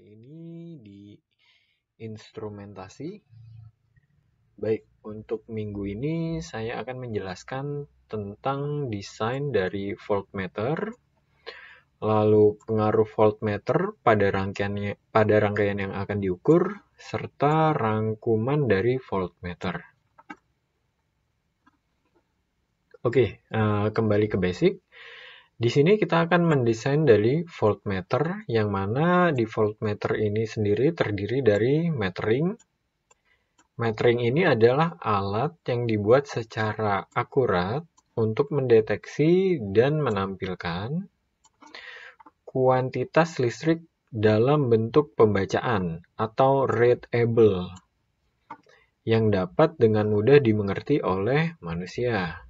kali ini di instrumentasi. Baik, untuk minggu ini saya akan menjelaskan tentang desain dari voltmeter, lalu pengaruh voltmeter pada rangkaian yang akan diukur, serta rangkuman dari voltmeter. Oke, kembali ke basic. Di sini kita akan mendesain dari voltmeter, yang mana di voltmeter ini sendiri terdiri dari metering. Metering ini adalah alat yang dibuat secara akurat untuk mendeteksi dan menampilkan kuantitas listrik dalam bentuk pembacaan atau readable yang dapat dengan mudah dimengerti oleh manusia.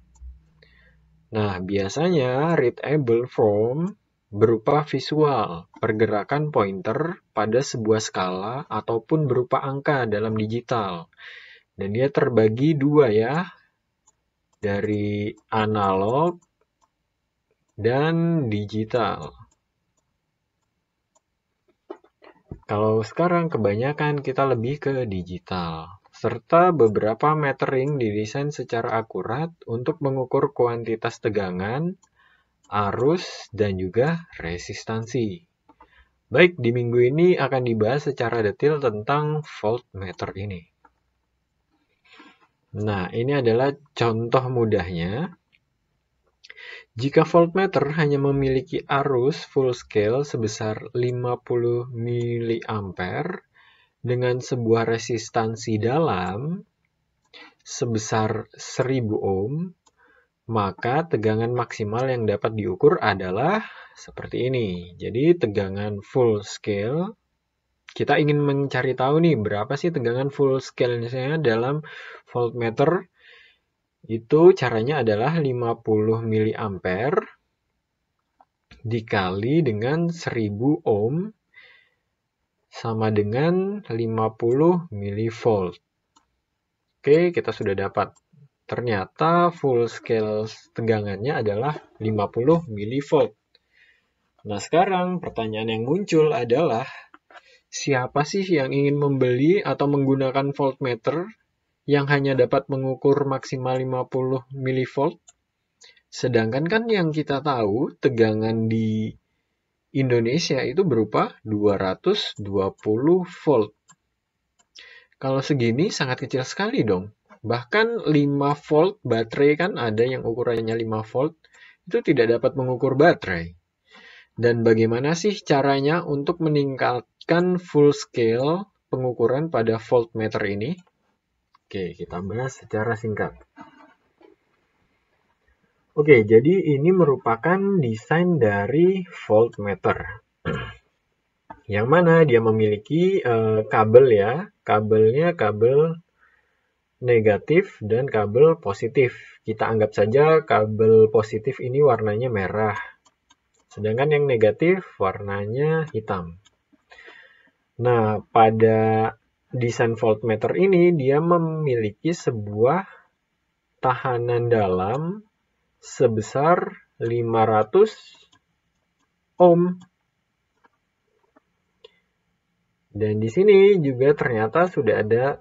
Nah, biasanya readable form berupa visual, pergerakan pointer pada sebuah skala ataupun berupa angka dalam digital. Dan dia terbagi dua ya, dari analog dan digital. Kalau sekarang kebanyakan kita lebih ke digital. Serta beberapa metering didesain secara akurat untuk mengukur kuantitas tegangan, arus, dan juga resistansi. Baik, di minggu ini akan dibahas secara detail tentang voltmeter ini. Nah, ini adalah contoh mudahnya. Jika voltmeter hanya memiliki arus full scale sebesar 50 mA dengan sebuah resistansi dalam sebesar 1000 ohm, maka tegangan maksimal yang dapat diukur adalah seperti ini. Jadi tegangan full scale, kita ingin mencari tahu nih berapa sih tegangan full scale-nya dalam voltmeter. Itu caranya adalah 50 mA dikali dengan 1000 ohm sama dengan 50 mV. Oke, kita sudah dapat. Ternyata full scale tegangannya adalah 50 mV. Nah, sekarang pertanyaan yang muncul adalah, siapa sih yang ingin membeli atau menggunakan voltmeter yang hanya dapat mengukur maksimal 50 mV? Sedangkan kan yang kita tahu tegangan di Indonesia itu berupa 220 volt. Kalau segini sangat kecil sekali dong. Bahkan 5 volt baterai kan ada yang ukurannya 5 volt, itu tidak dapat mengukur baterai. Dan bagaimana sih caranya untuk meningkatkan full scale pengukuran pada voltmeter ini? Oke, kita bahas secara singkat. Oke, jadi ini merupakan desain dari voltmeter. Yang mana dia memiliki kabel ya. Kabelnya kabel negatif dan kabel positif. Kita anggap saja kabel positif ini warnanya merah. Sedangkan yang negatif warnanya hitam. Nah, pada desain voltmeter ini dia memiliki sebuah tahanan dalam sebesar 500 ohm. Dan di sini juga ternyata sudah ada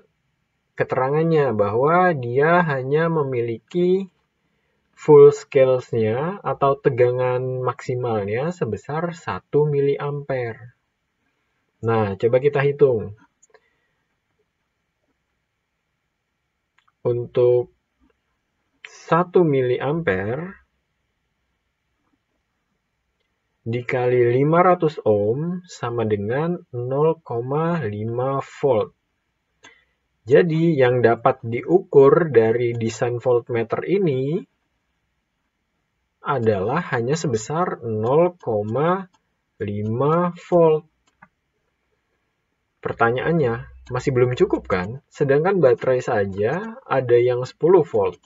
keterangannya bahwa dia hanya memiliki full scale-nya atau tegangan maksimalnya sebesar 1 mA. Nah, coba kita hitung. Untuk 1 mA dikali 500 ohm sama dengan 0,5 volt. Jadi yang dapat diukur dari desain voltmeter ini adalah hanya sebesar 0,5 volt. Pertanyaannya, masih belum cukup kan? Sedangkan baterai saja ada yang 10 volt.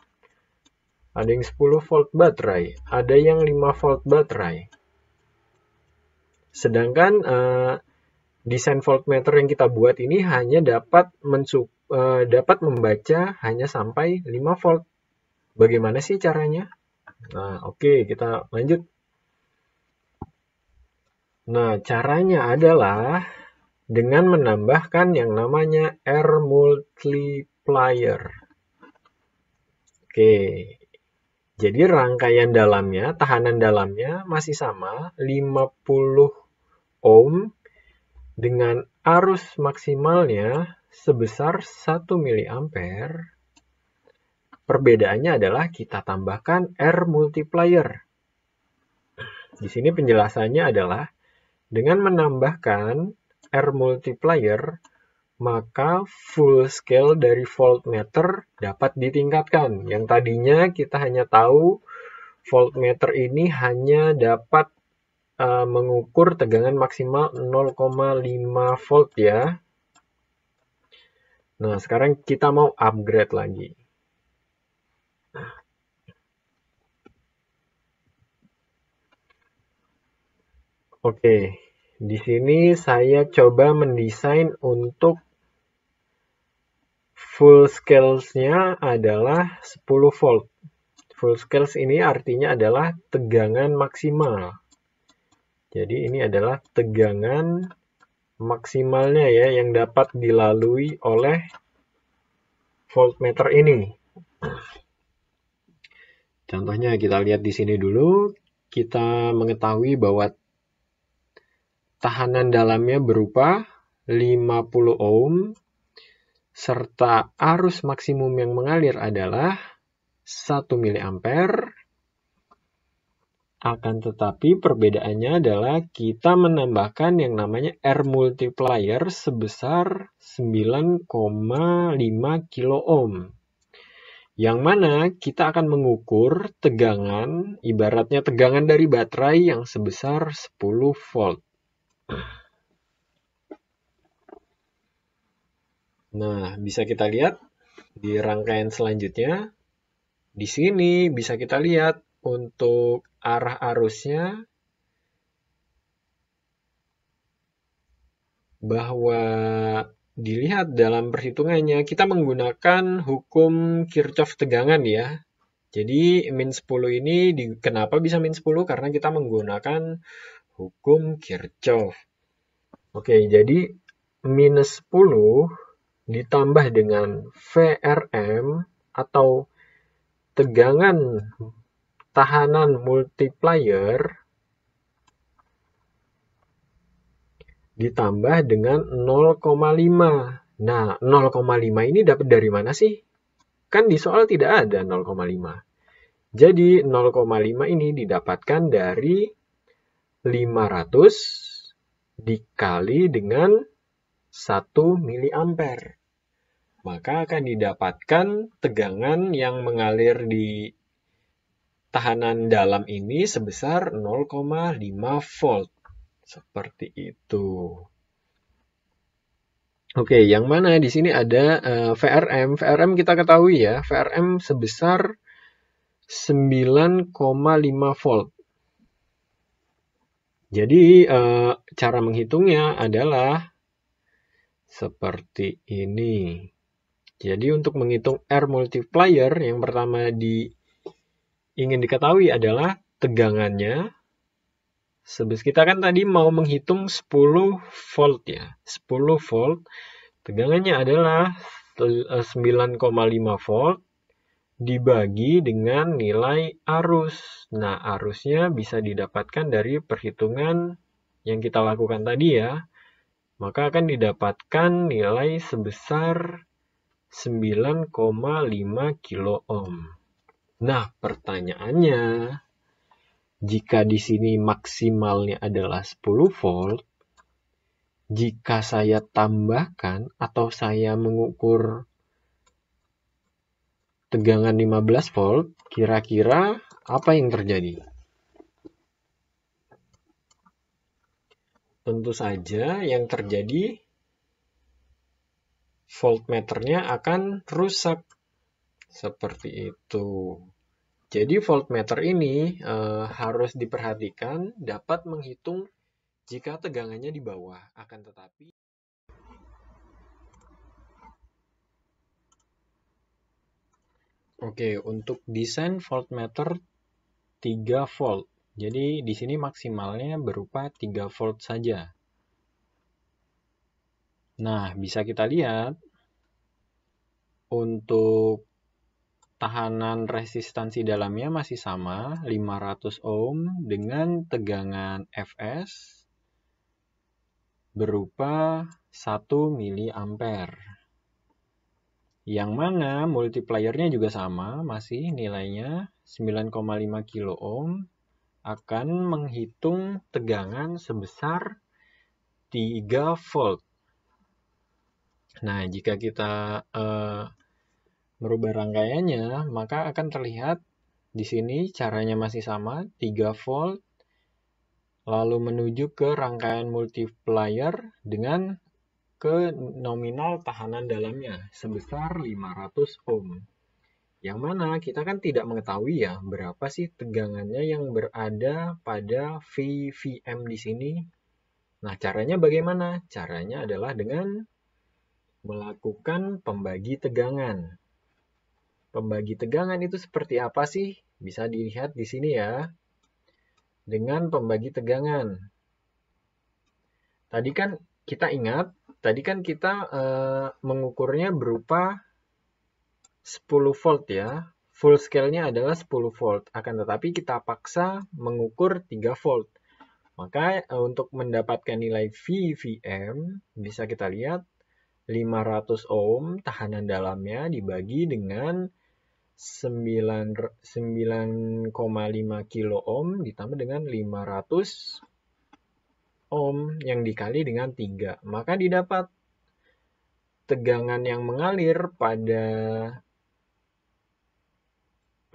Ada yang 10 volt baterai, ada yang 5 volt baterai. Sedangkan desain voltmeter yang kita buat ini hanya dapat membaca hanya sampai 5 volt. Bagaimana sih caranya? Nah, oke, kita lanjut. Nah, caranya adalah dengan menambahkan yang namanya R multiplier. Oke, jadi rangkaian dalamnya, tahanan dalamnya masih sama, 50 ohm dengan arus maksimalnya sebesar 1 mA. Perbedaannya adalah kita tambahkan R multiplier. Di sini penjelasannya adalah dengan menambahkan R multiplier, maka full scale dari voltmeter dapat ditingkatkan. Yang tadinya kita hanya tahu voltmeter ini hanya dapat mengukur tegangan maksimal 0,5 volt ya. Nah, sekarang kita mau upgrade lagi. Oke, di sini saya coba mendesain untuk full scale-nya adalah 10 volt. Full scale ini artinya adalah tegangan maksimal. Jadi ini adalah tegangan maksimalnya ya yang dapat dilalui oleh voltmeter ini. Contohnya kita lihat di sini dulu, kita mengetahui bahwa tahanan dalamnya berupa 50 ohm serta arus maksimum yang mengalir adalah 1 mA. Akan tetapi perbedaannya adalah kita menambahkan yang namanya R multiplier sebesar 9,5 kilo ohm. Yang mana kita akan mengukur tegangan, ibaratnya tegangan dari baterai yang sebesar 10 volt. Nah, bisa kita lihat di rangkaian selanjutnya. Di sini bisa kita lihat untuk arah arusnya bahwa dilihat dalam perhitungannya kita menggunakan hukum Kirchhoff tegangan ya. Jadi min 10 ini kenapa bisa min 10? Karena kita menggunakan hukum Kirchhoff. Oke, jadi minus 10 ditambah dengan VRM atau tegangan tahanan multiplier ditambah dengan 0,5. Nah, 0,5 ini dapat dari mana sih? Kan di soal tidak ada 0,5. Jadi 0,5 ini didapatkan dari 500 dikali dengan 1 mA. Maka akan didapatkan tegangan yang mengalir di tahanan dalam ini sebesar 0,5 volt. Seperti itu. Oke, yang mana di sini ada VRM. VRM kita ketahui ya, VRM sebesar 9,5 volt. Jadi cara menghitungnya adalah seperti ini. Jadi untuk menghitung R multiplier yang pertama ingin diketahui adalah tegangannya. Kita kan tadi mau menghitung 10 volt ya. 10 volt. Tegangannya adalah 9,5 volt dibagi dengan nilai arus. Nah, arusnya bisa didapatkan dari perhitungan yang kita lakukan tadi ya. Maka akan didapatkan nilai sebesar 9,5 kilo ohm. Nah, pertanyaannya, jika di sini maksimalnya adalah 10 volt, jika saya tambahkan atau saya mengukur tegangan 15 volt, kira-kira apa yang terjadi? Tentu saja yang terjadi voltmeternya akan rusak. Seperti itu. Jadi voltmeter ini harus diperhatikan dapat menghitung jika tegangannya di bawah. Akan tetapi Oke, untuk desain voltmeter 3 volt. Jadi di sini maksimalnya berupa 3 volt saja. Nah, bisa kita lihat untuk tahanan resistansi dalamnya masih sama, 500 ohm dengan tegangan Fs berupa 1 miliampere. Yang mana multipliernya juga sama, masih nilainya 9,5 kilo ohm akan menghitung tegangan sebesar 3 volt. Nah, jika kita merubah rangkaiannya, maka akan terlihat di sini caranya masih sama, 3 volt, lalu menuju ke rangkaian multiplier dengan ke nominal tahanan dalamnya sebesar 500 ohm. Yang mana kita kan tidak mengetahui ya berapa sih tegangannya yang berada pada VVM di sini. Nah, caranya bagaimana? Caranya adalah dengan melakukan pembagi tegangan. Pembagi tegangan itu seperti apa sih? Bisa dilihat di sini ya. Dengan pembagi tegangan. Tadi kan kita ingat, tadi kan kita mengukurnya berupa 10 volt ya. Full scale-nya adalah 10 volt. Akan tetapi kita paksa mengukur 3 volt. Maka untuk mendapatkan nilai VVM, bisa kita lihat 500 ohm tahanan dalamnya dibagi dengan 9,5 kilo ohm ditambah dengan 500 ohm yang dikali dengan 3. Maka didapat tegangan yang mengalir pada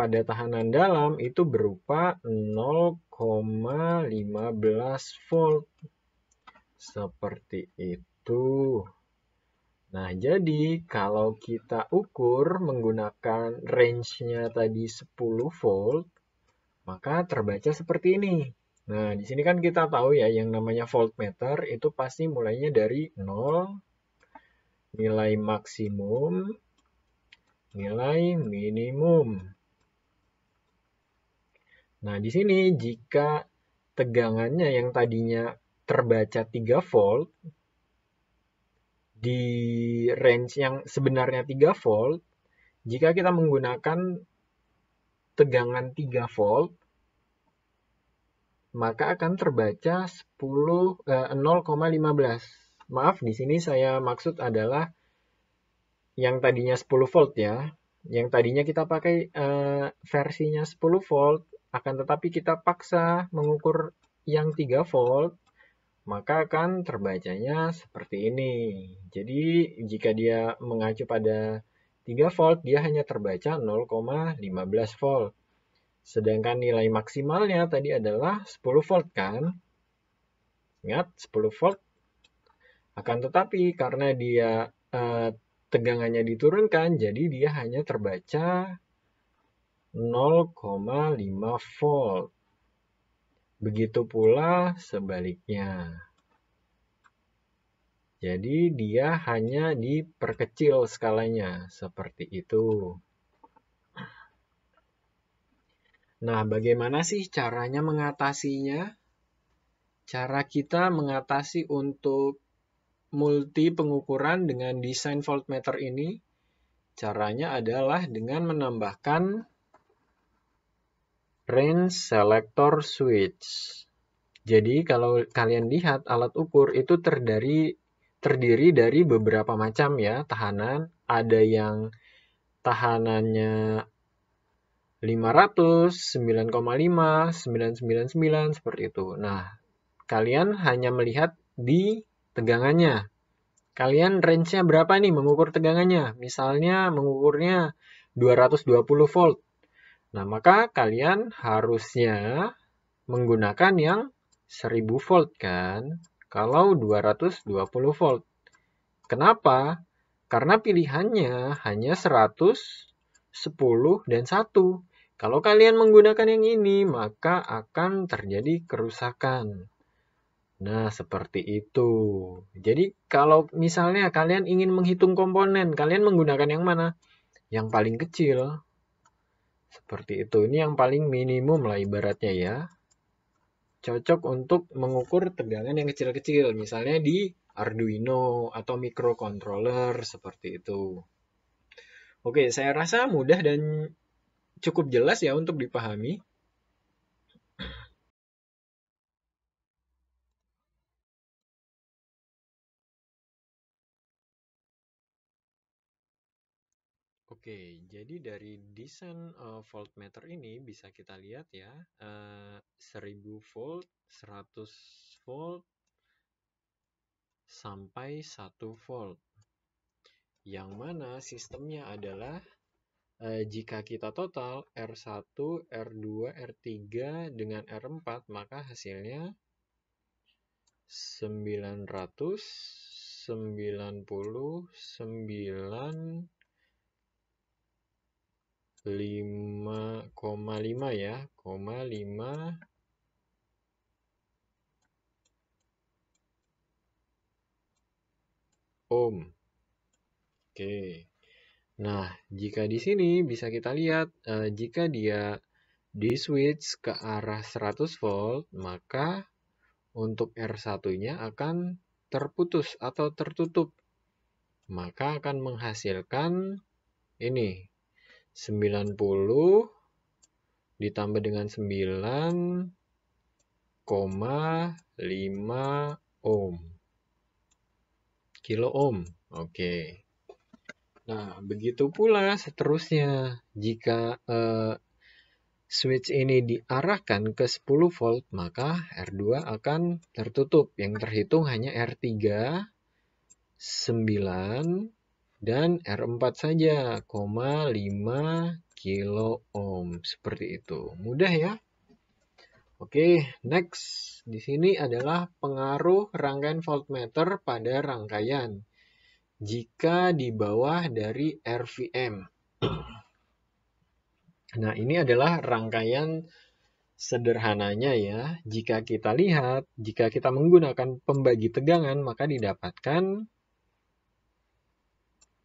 tahanan dalam itu berupa 0,15 volt. Seperti itu. Nah, jadi kalau kita ukur menggunakan range-nya tadi 10 volt, maka terbaca seperti ini. Nah, di sini kan kita tahu ya yang namanya voltmeter itu pasti mulainya dari 0, nilai maksimum, nilai minimum. Nah, di sini jika tegangannya yang tadinya terbaca 3 volt, di range yang sebenarnya 3 volt, jika kita menggunakan tegangan 3 volt, maka akan terbaca 0,15. Maaf, di sini saya maksud adalah yang tadinya 10 volt ya. Yang tadinya kita pakai versinya 10 volt, akan tetapi kita paksa mengukur yang 3 volt, maka akan terbacanya seperti ini. Jadi jika dia mengacu pada 3 volt, dia hanya terbaca 0,15 volt. Sedangkan nilai maksimalnya tadi adalah 10 volt kan? Ingat, 10 volt. Akan tetapi karena dia tegangannya diturunkan, jadi dia hanya terbaca 0,5 volt. Begitu pula sebaliknya. Jadi dia hanya diperkecil skalanya, seperti itu. Nah, bagaimana sih caranya mengatasinya? Cara kita mengatasi untuk multi pengukuran dengan desain voltmeter ini, caranya adalah dengan menambahkan range selector switch. Jadi kalau kalian lihat alat ukur itu terdiri dari beberapa macam ya tahanan. Ada yang tahanannya 500, 9,5, 999 seperti itu. Nah, kalian hanya melihat di tegangannya. Kalian range-nya berapa nih mengukur tegangannya? Misalnya mengukurnya 220 volt. Nah, maka kalian harusnya menggunakan yang 1000 volt kan? Kalau 220 volt. Kenapa? Karena pilihannya hanya 100, 10, dan 1. Kalau kalian menggunakan yang ini, maka akan terjadi kerusakan. Nah, seperti itu. Jadi, kalau misalnya kalian ingin menghitung komponen, kalian menggunakan yang mana? Yang paling kecil. Seperti itu. Ini yang paling minimum lah ibaratnya ya. Cocok untuk mengukur tegangan yang kecil-kecil. Misalnya di Arduino atau microcontroller seperti itu. Oke, saya rasa mudah dan cukup jelas ya untuk dipahami. Oke, jadi dari desain voltmeter ini bisa kita lihat ya, 1000 volt, 100 volt, sampai 1 volt. Yang mana sistemnya adalah jika kita total R1, R2, R3 dengan R4, maka hasilnya 999,5 ya, 5 ohm. Oke. Nah, jika di sini bisa kita lihat jika dia di switch ke arah 100 volt, maka untuk R1-nya akan terputus atau tertutup. Maka akan menghasilkan ini 90 ditambah dengan 9,5 ohm. Kilo ohm. Oke. Nah, begitu pula seterusnya. Jika switch ini diarahkan ke 10 volt, maka R2 akan tertutup. Yang terhitung hanya R3, 9, dan R4 saja, 5 kilo ohm. Seperti itu. Mudah ya? Oke, next. Di sini adalah pengaruh rangkaian voltmeter pada rangkaian jika di bawah dari RVM. Nah, ini adalah rangkaian sederhananya ya. Jika kita lihat, jika kita menggunakan pembagi tegangan, maka didapatkan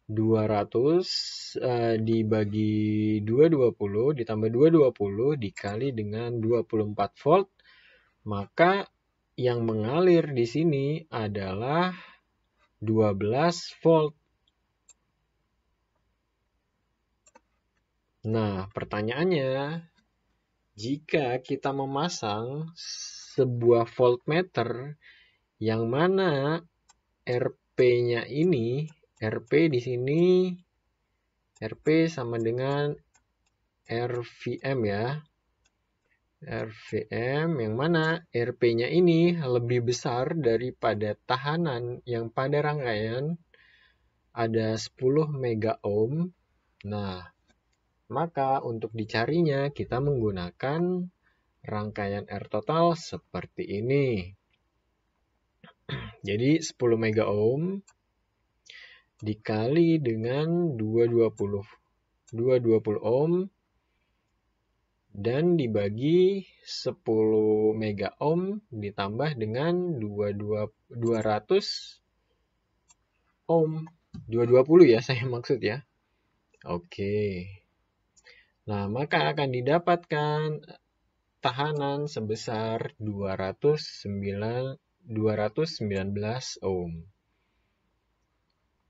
200 dibagi 220 ditambah 220 dikali dengan 24 volt, maka yang mengalir di sini adalah 12 volt. Nah, pertanyaannya, jika kita memasang sebuah voltmeter yang mana RP-nya ini, RP di sini, RP sama dengan RVM ya. RVM yang mana RP-nya ini lebih besar daripada tahanan yang pada rangkaian ada 10 mega ohm. Nah, maka untuk dicarinya kita menggunakan rangkaian R total seperti ini. Jadi 10 mega ohm dikali dengan 220 ohm dan dibagi 10 mega ohm ditambah dengan 200 ohm. 220 ya saya maksud ya. Oke. Nah, maka akan didapatkan tahanan sebesar 219 ohm.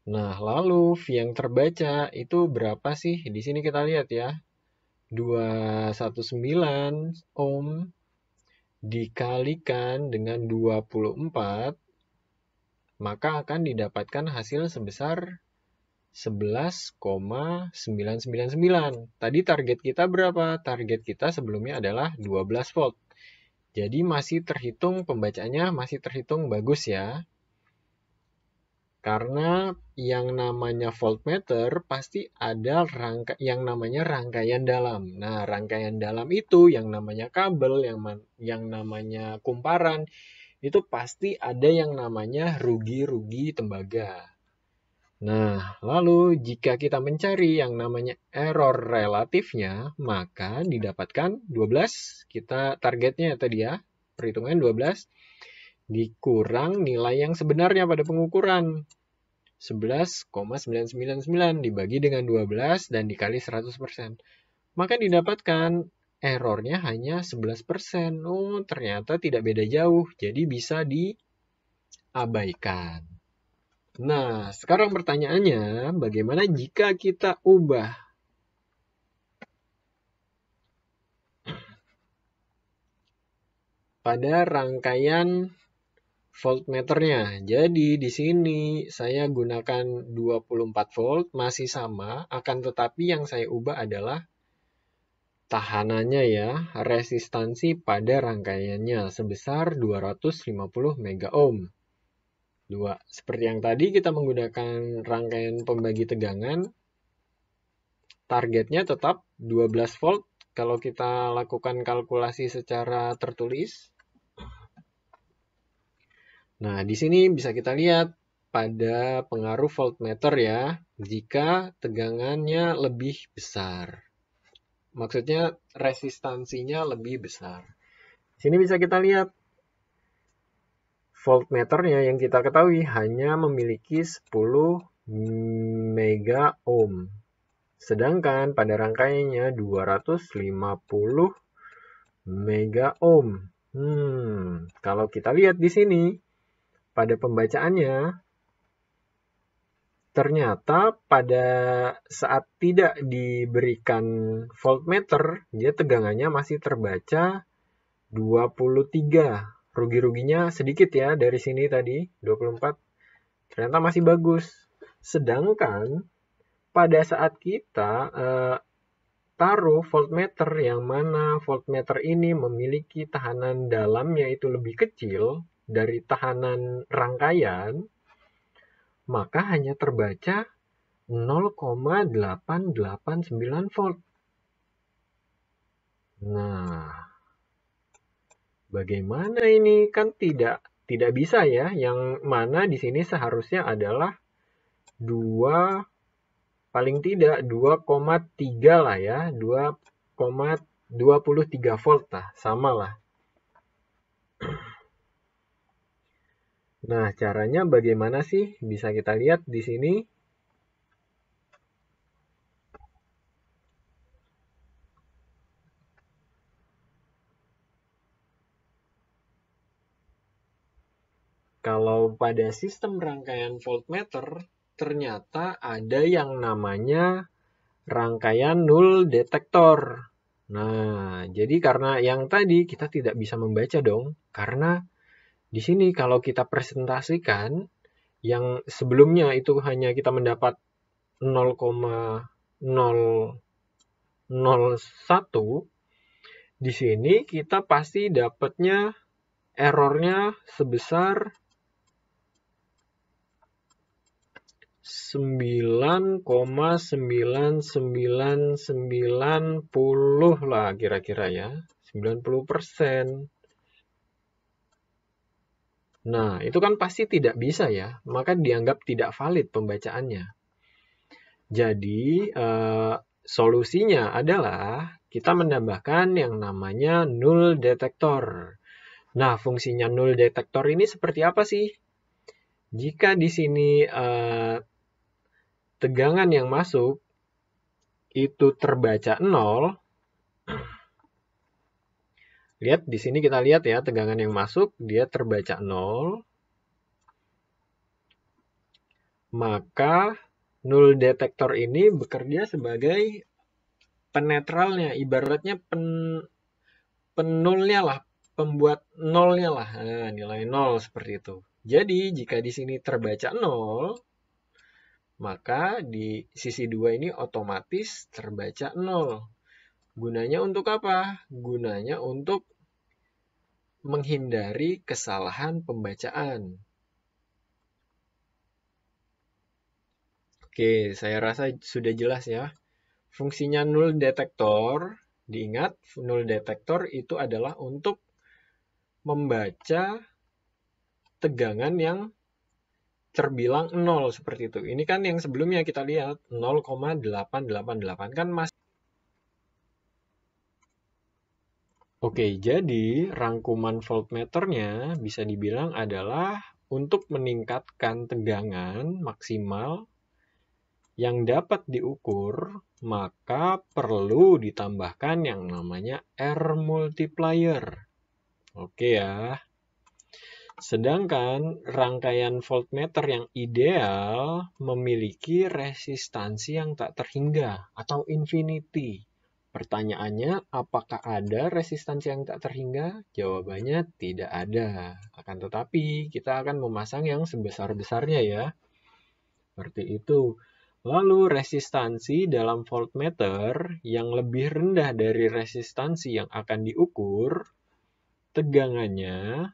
Nah, lalu V yang terbaca itu berapa sih? Di sini kita lihat ya. 219 ohm dikalikan dengan 24, maka akan didapatkan hasil sebesar 11,999. Tadi target kita berapa? Target kita sebelumnya adalah 12 volt. Jadi masih terhitung pembacaannya masih terhitung bagus ya. Karena yang namanya voltmeter pasti ada yang namanya rangkaian dalam. Nah, rangkaian dalam itu yang namanya kabel, yang namanya kumparan, itu pasti ada yang namanya rugi-rugi tembaga. Nah, lalu jika kita mencari yang namanya error relatifnya, maka didapatkan 12. Kita targetnya tadi ya, perhitungan 12. Dikurang nilai yang sebenarnya pada pengukuran. 11,999 dibagi dengan 12 dan dikali 100%. Maka didapatkan errornya hanya 11%. Oh, ternyata tidak beda jauh. Jadi bisa abaikan. Nah, sekarang pertanyaannya, bagaimana jika kita ubah pada rangkaian voltmeternya? Jadi di sini saya gunakan 24 volt, masih sama, akan tetapi yang saya ubah adalah tahanannya ya, resistansi pada rangkaiannya sebesar 250 mega ohm. Seperti yang tadi kita menggunakan rangkaian pembagi tegangan, targetnya tetap 12 volt kalau kita lakukan kalkulasi secara tertulis. Nah, di sini bisa kita lihat pada pengaruh voltmeter ya, jika tegangannya lebih besar. Maksudnya resistansinya lebih besar. Di sini bisa kita lihat voltmeternya yang kita ketahui hanya memiliki 10 mega ohm. Sedangkan pada rangkaiannya 250 mega ohm. Kalau kita lihat di sini pada pembacaannya, ternyata pada saat tidak diberikan voltmeter, dia tegangannya masih terbaca 23. Rugi-ruginya sedikit ya dari sini tadi, 24. Ternyata masih bagus. Sedangkan pada saat kita taruh voltmeter yang mana voltmeter ini memiliki tahanan dalamnya itu lebih kecil dari tahanan rangkaian, maka hanya terbaca 0,889 volt. Nah, bagaimana ini? Kan tidak bisa ya. Yang mana di sini seharusnya adalah 2, paling tidak 2,3 lah ya. 2,23 volt lah, sama lah. Nah, caranya bagaimana sih? Bisa kita lihat di sini. Kalau pada sistem rangkaian voltmeter, ternyata ada yang namanya rangkaian null detektor. Nah, jadi karena yang tadi kita tidak bisa membaca dong, karena di sini kalau kita presentasikan, yang sebelumnya itu hanya kita mendapat 0,001, di sini kita pasti dapatnya errornya sebesar 9,9990 lah kira-kira ya. 90%. Nah, itu kan pasti tidak bisa ya, maka dianggap tidak valid pembacaannya. Jadi, solusinya adalah kita menambahkan yang namanya null detektor. Nah, fungsinya null detektor ini seperti apa sih? Jika di sini tegangan yang masuk itu terbaca 0, lihat di sini kita lihat ya, tegangan yang masuk dia terbaca 0. Maka null detektor ini bekerja sebagai penetralnya, ibaratnya penulnya lah, pembuat nolnya lah. Nah, nilai 0 seperti itu. Jadi, jika di sini terbaca 0, maka di sisi 2 ini otomatis terbaca 0. Gunanya untuk apa? Gunanya untuk menghindari kesalahan pembacaan. Oke, saya rasa sudah jelas ya. Fungsinya null detektor, diingat null detektor itu adalah untuk membaca tegangan yang terbilang 0 seperti itu. Ini kan yang sebelumnya kita lihat 0,888 kan masih. Oke, jadi rangkuman voltmeternya bisa dibilang adalah untuk meningkatkan tegangan maksimal yang dapat diukur, maka perlu ditambahkan yang namanya R multiplier. Oke ya. Sedangkan rangkaian voltmeter yang ideal memiliki resistansi yang tak terhingga atau infinity. Pertanyaannya, apakah ada resistansi yang tak terhingga? Jawabannya tidak ada. Akan tetapi, kita akan memasang yang sebesar-besarnya ya. Seperti itu. Lalu resistansi dalam voltmeter yang lebih rendah dari resistansi yang akan diukur, tegangannya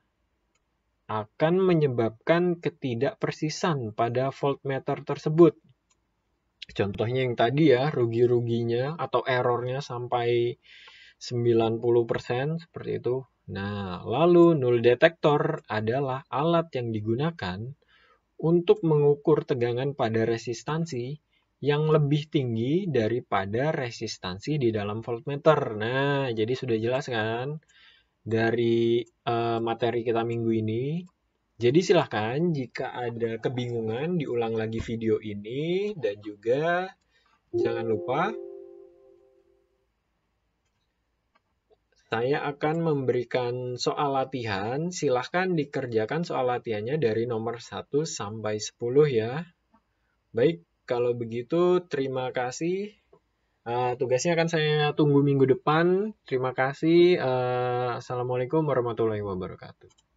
akan menyebabkan ketidakpersisan pada voltmeter tersebut. Contohnya yang tadi ya, rugi-ruginya atau errornya sampai 90% seperti itu. Nah, lalu null detektor adalah alat yang digunakan untuk mengukur tegangan pada resistansi yang lebih tinggi daripada resistansi di dalam voltmeter. Nah, jadi sudah jelas kan dari materi kita minggu ini. Jadi silahkan jika ada kebingungan diulang lagi video ini dan juga jangan lupa saya akan memberikan soal latihan. Silahkan dikerjakan soal latihannya dari nomor 1 sampai 10 ya. Baik, kalau begitu terima kasih. Tugasnya akan saya tunggu minggu depan. Terima kasih. Assalamualaikum warahmatullahi wabarakatuh.